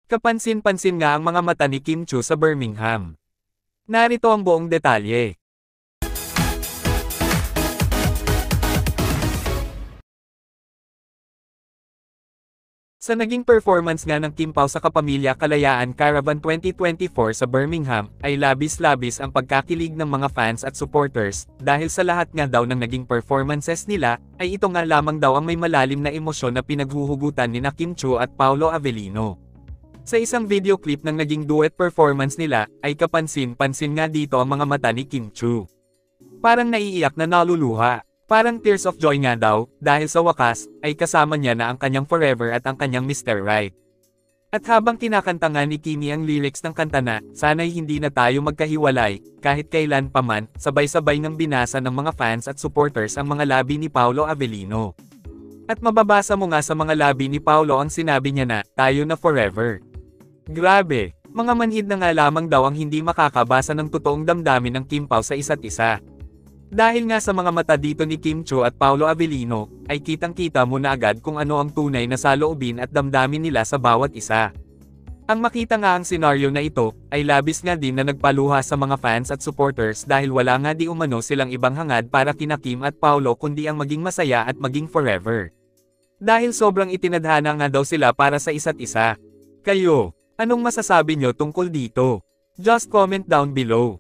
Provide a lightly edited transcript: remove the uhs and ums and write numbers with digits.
Kapansin-pansin nga ang mga mata ni Kim Chiu sa Birmingham. Narito ang buong detalye. Sa naging performance nga ng Kim Pao sa Kapamilya Kalayaan Caravan 2024 sa Birmingham, ay labis-labis ang pagkakilig ng mga fans at supporters, dahil sa lahat nga daw ng naging performances nila, ay ito nga lamang daw ang may malalim na emosyon na pinaghuhugutan ni na Kim Chiu at Paolo Avellino. Sa isang video clip ng naging duet performance nila, ay kapansin-pansin nga dito ang mga mata ni Kim Chiu. Parang naiiyak na naluluha. Parang tears of joy nga daw, dahil sa wakas, ay kasama niya na ang kanyang forever at ang kanyang Mr. Right. At habang kinakanta nga ni Kimi ang lyrics ng kanta na, sana'y hindi na tayo magkahiwalay, kahit kailan pa man, sabay-sabay ng binasa ng mga fans at supporters ang mga labi ni Paolo Avellino. At mababasa mo nga sa mga labi ni Paolo ang sinabi niya na, tayo na forever. Grabe, mga manhid na nga lamang daw ang hindi makakabasa ng totoong damdamin ng Kim Pao sa isa't isa. Dahil nga sa mga mata dito ni Kim Chiu at Paolo Avellino, ay kitang-kita mo na agad kung ano ang tunay na saloobin at damdamin nila sa bawat isa. Ang makita nga ang senaryo na ito, ay labis nga din na nagpaluha sa mga fans at supporters dahil wala nga di umano silang ibang hangad para kina Kim at Paolo kundi ang maging masaya at maging forever. Dahil sobrang itinadhana nga daw sila para sa isa't isa. Kayo, anong masasabi nyo tungkol dito? Just comment down below.